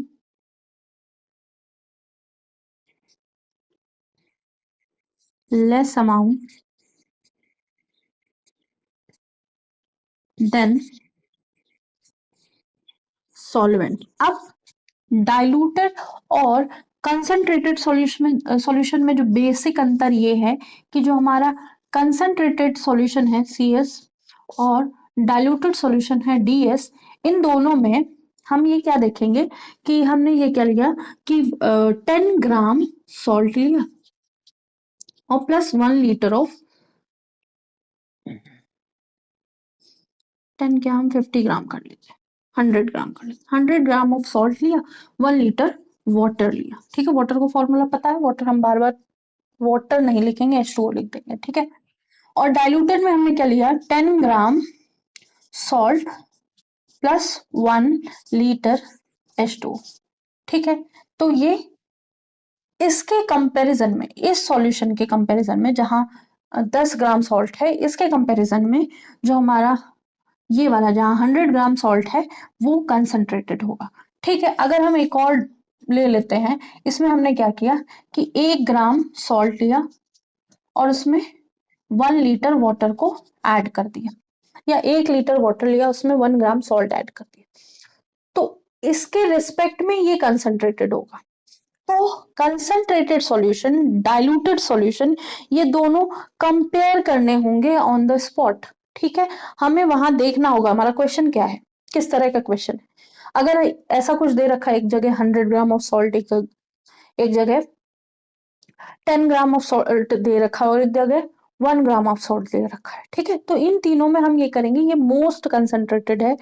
S1: less amount than solvent. अब डाइल्यूटेड और कंसंट्रेटेड सॉल्यूशन में जो बेसिक अंतर ये है कि जो हमारा कंसंट्रेटेड सॉल्यूशन है CS और डाइल्यूटेड सॉल्यूशन है DS, इन दोनों में हम ये क्या देखेंगे कि हमने ये क्या लिया कि 10 ग्राम सॉल्ट लिया और प्लस 1 लीटर ऑफ 10 क्या हम 50 ग्राम कर लीजिए, 100 ग्राम कर लीजिए, 100 ग्राम ऑफ सॉल्ट लिया, 1 लीटर वाटर लिया। ठीक है, वाटर को फॉर्मूला पता है, वाटर हम बार बार वाटर नहीं लिखेंगे, H2O लिख देंगे। ठीक है। और डाइल्यूटेड में हमने क्या लिया 10 ग्राम सॉल्ट प्लस 1 लीटर H2O। ठीक है। तो ये इसके कंपैरिजन में, इस सॉल्यूशन के कंपैरिजन में जहां 10 ग्राम सॉल्ट है, इसके कंपैरिजन में जो हमारा ये वाला जहां 100 ग्राम सॉल्ट है वो कंसंट्रेटेड होगा। ठीक है। अगर हम एक और ले लेते हैं, इसमें हमने क्या किया कि 1 ग्राम सॉल्ट लिया और उसमें 1 लीटर वाटर को ऐड कर दिया, या 1 लीटर वाटर लिया उसमें 1 ग्राम सॉल्ट ऐड कर दिया, तो इसके रिस्पेक्ट में ये कंसंट्रेटेड होगा। तो कंसंट्रेटेड सॉल्यूशन, डाइल्यूटेड सॉल्यूशन, ये दोनों कंपेयर करने होंगे ऑन द स्पॉट। ठीक है। हमें वहां देखना होगा हमारा क्वेश्चन क्या है, किस तरह का क्वेश्चन है। अगर ऐसा कुछ दे रखा है, एक जगह 100 ग्राम ऑफ सॉल्ट, एक जगह 10 ग्राम ऑफ सॉल्ट दे रखा है, और एक जगह 1 ग्राम ऑफ सॉल्ट दे रखा है। ठीक है। तो इन तीनों में हम ये करेंगे, ये मोस्ट कंसंट्रेटेड है,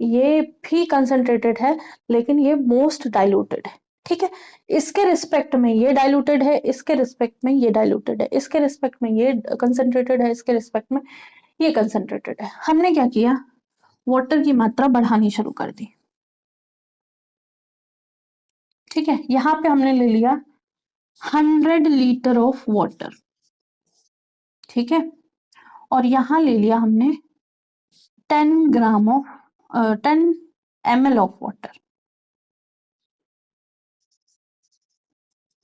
S1: ये भी कंसंट्रेटेड है, लेकिन ये मोस्ट डाइल्यूटेड है। ठीक है। इसके रिस्पेक्ट में ये डाइल्यूटेड है, इसके रिस्पेक्ट में ये डाइल्यूटेड है, इसके रिस्पेक्ट में ये कंसंट्रेटेड है, इसके रिस्पेक्ट में ये कंसंट्रेटेड है। हमने क्या किया, वाटर की मात्रा बढ़ानी शुरू कर दी। ठीक है। यहां पे हमने ले लिया 100 लीटर ऑफ वाटर। ठीक है। और यहां ले लिया हमने 10 ml ऑफ वाटर,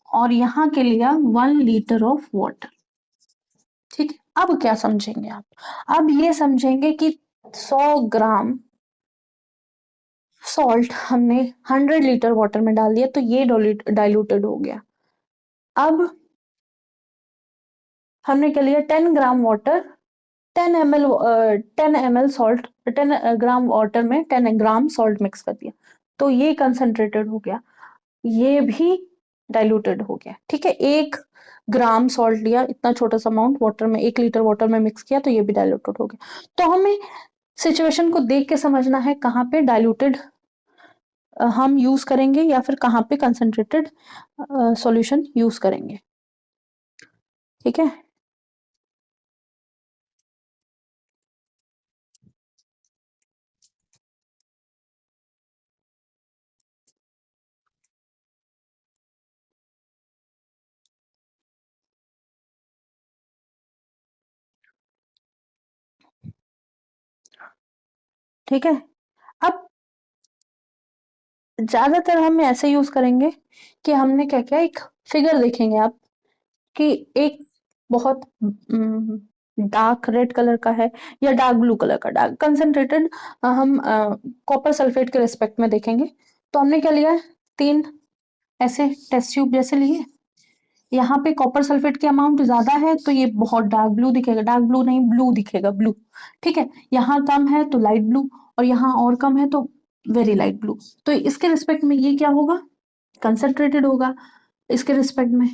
S1: और यहां के लिया 1 लीटर ऑफ वाटर। ठीक है। अब क्या समझेंगे आप, अब ये समझेंगे कि 100 ग्राम सॉल्ट हमने 100 लीटर वाटर में डाल दिया, तो ये डाइल्यूटेड हो गया। अब हमने क्या लिया 10 gram water, 10 ml salt, 10 gram water में 10 ग्राम सॉल्ट मिक्स कर दिया, तो ये कंसंट्रेटेड हो गया, ये भी डाइल्यूटेड हो गया। ठीक है। 1 ग्राम सॉल्ट लिया, इतना छोटा सा अमाउंट वाटर में, 1 लीटर वाटर में मिक्स किया, तो ये भी डाइल्यूटेड हो गया। तो हमें सिचुएशन को देख के समझना है कहाँ पे डाइल्यूटेड हम यूज करेंगे या फिर कहाँ पे कंसंट्रेटेड सॉल्यूशन यूज करेंगे। ठीक है। ठीक है। अब ज्यादातर हम ऐसे यूज करेंगे कि हमने क्या किया, एक फिगर देखेंगे आप कि एक बहुत डार्क रेड कलर का है या डार्क ब्लू कलर का, डार्क कंसंट्रेटेड हम कॉपर सल्फेट के रिस्पेक्ट में देखेंगे। तो हमने क्या लिया, 3 ऐसे टेस्ट ट्यूब जैसे लिए। यहाँ पे कॉपर सल्फेट की अमाउंट ज्यादा है तो ये बहुत डार्क ब्लू दिखेगा, डार्क ब्लू नहीं ब्लू दिखेगा, ब्लू। ठीक है, यहाँ कम है तो लाइट ब्लू, और यहाँ और कम है तो वेरी लाइट ब्लू। तो इसके रिस्पेक्ट में ये क्या होगा, कंसंट्रेटेड होगा। इसके रिस्पेक्ट में,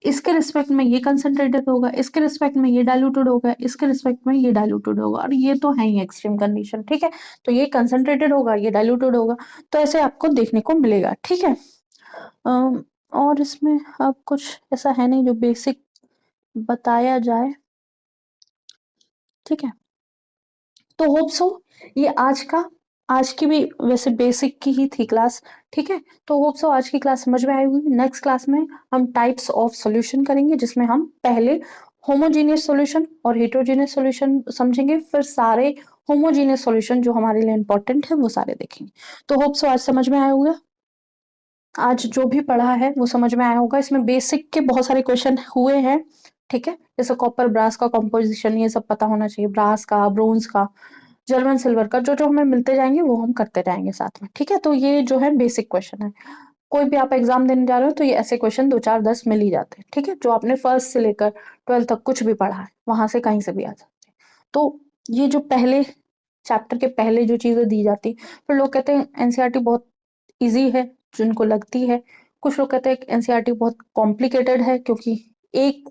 S1: इसके रिस्पेक्ट में ये कंसंट्रेटेड होगा, इसके रिस्पेक्ट में ये डाइल्यूटेड होगा, इसके रिस्पेक्ट में ये डाइल्यूटेड होगा, और ये तो है ही एक्सट्रीम कंडीशन। ठीक है, तो ये कंसंट्रेटेड होगा, ये डाइल्यूटेड होगा। तो ऐसे आपको देखने को मिलेगा। ठीक है, और इसमें अब कुछ ऐसा है नहीं जो बेसिक बताया जाए। ठीक है, तो होप सो ये आज की भी वैसे बेसिक की ही थी क्लास। ठीक है, तो होप सो आज की क्लास समझ में आई होगी। नेक्स्ट क्लास में हम टाइप्स ऑफ सॉल्यूशन करेंगे, जिसमें हम पहले होमोजीनियस सॉल्यूशन और हेटेरोजीनियस सॉल्यूशन समझेंगे, फिर सारे होमोजीनियस सॉल्यूशन जो हमारे लिए इंपॉर्टेंट है वो सारे देखेंगे। तो होप सो आज समझ में आया होगा, आज जो भी पढ़ा है वो समझ में आया होगा। इसमें बेसिक के बहुत सारे क्वेश्चन हुए हैं। ठीक है, जैसे कॉपर ब्रास का कंपोजिशन ये सब पता होना चाहिए, ब्रास का, ब्रोंज का, जर्मन सिल्वर का, जो जो हमें मिलते जाएंगे वो हम करते जाएंगे साथ में। ठीक है, तो ये जो है बेसिक क्वेश्चन है। कोई भी आप एग्जाम देने जा रहे हो तो ये ऐसे क्वेश्चन 2 4 10 मिल ही जाते हैं। ठीक है, जो आपने फर्स्ट से लेकर 12 तक कुछ भी पढ़ा है वहां से कहीं से भी आ जाते हैं। तो ये जो पहले चैप्टर के पहले जो चीजें दी जाती, फिर लोग कहते हैं एनसीईआरटी बहुत इजी है जिनको लगती है, कुछ लोग कहते हैं एनसीईआरटी बहुत कॉम्प्लिकेटेड है, क्योंकि एक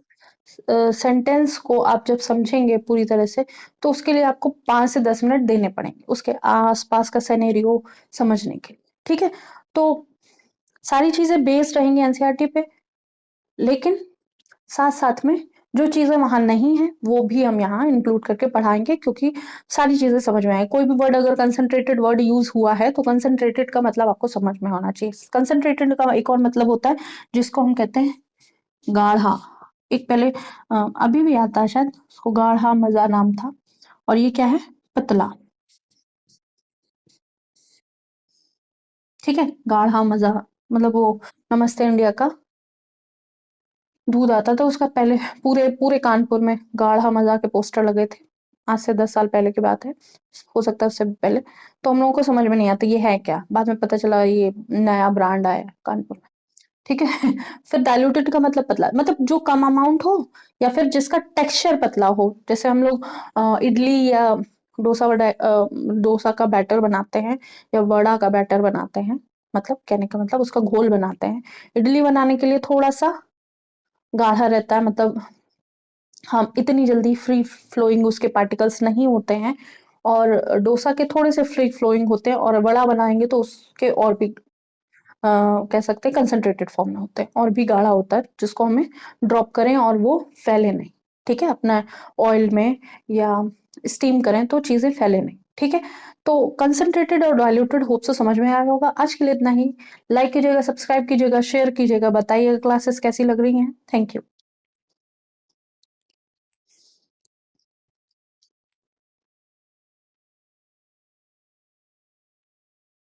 S1: सेंटेंस को आप जब समझेंगे पूरी तरह से तो उसके लिए आपको 5 से 10 मिनट देने पड़ेंगे उसके आसपास का सिनेरियो समझने के लिए। ठीक है, तो सारी चीजें बेस्ड रहेंगी एनसीईआरटी पे, लेकिन साथ साथ में जो चीजें वहां नहीं है वो भी हम यहाँ इंक्लूड करके पढ़ाएंगे, क्योंकि सारी चीजें समझ में आए। कोई भी वर्ड अगर कंसंट्रेटेड वर्ड यूज हुआ है तो कंसंट्रेटेड का मतलब आपको समझ में होना चाहिए। कंसंट्रेटेड का एक और मतलब होता है जिसको हम कहते हैं गाढ़ा। एक पहले अभी भी आता है शायद, उसको गाढ़ा मजा नाम था, और ये क्या है, पतला। ठीक है, गाढ़ा मजा मतलब वो नमस्ते इंडिया का दूध आता था उसका, पहले पूरे पूरे कानपुर में गाढ़ा मजा के पोस्टर लगे थे। आज से 10 साल पहले की बात है, हो सकता है उससे भी पहले। तो हम लोगों को समझ में नहीं आता ये है क्या, बाद में पता चला ये नया ब्रांड आया कानपुर में। ठीक है फिर डाइल्यूटेड का मतलब पतला, मतलब जो कम अमाउंट हो या फिर जिसका टेक्सचर पतला हो। जैसे हम लोग इडली या डोसा का बैटर बनाते हैं या वड़ा का बैटर बनाते हैं, मतलब कहने का मतलब उसका घोल बनाते हैं। इडली बनाने के लिए थोड़ा सा गाढ़ा रहता है, मतलब हम इतनी जल्दी फ्री फ्लोइंग उसके पार्टिकल्स नहीं होते हैं, और डोसा के थोड़े से फ्री फ्लोइंग होते हैं, और वड़ा बनाएंगे तो उसके और भी कह सकते हैं कंसंट्रेटेड फॉर्म में होते हैं और भी गाढ़ा होता है, जिसको हमें ड्रॉप करें और वो फैले नहीं। ठीक है, अपना ऑयल में या स्टीम करें तो चीजें फैले नहीं। ठीक है, तो कंसंट्रेटेड और डाइल्यूटेड होप से समझ में आया होगा। आज के लिए इतना ही। लाइक कीजिएगा, सब्सक्राइब कीजिएगा, शेयर कीजिएगा, बताइएगा क्लासेस कैसी लग रही हैं। Thank you.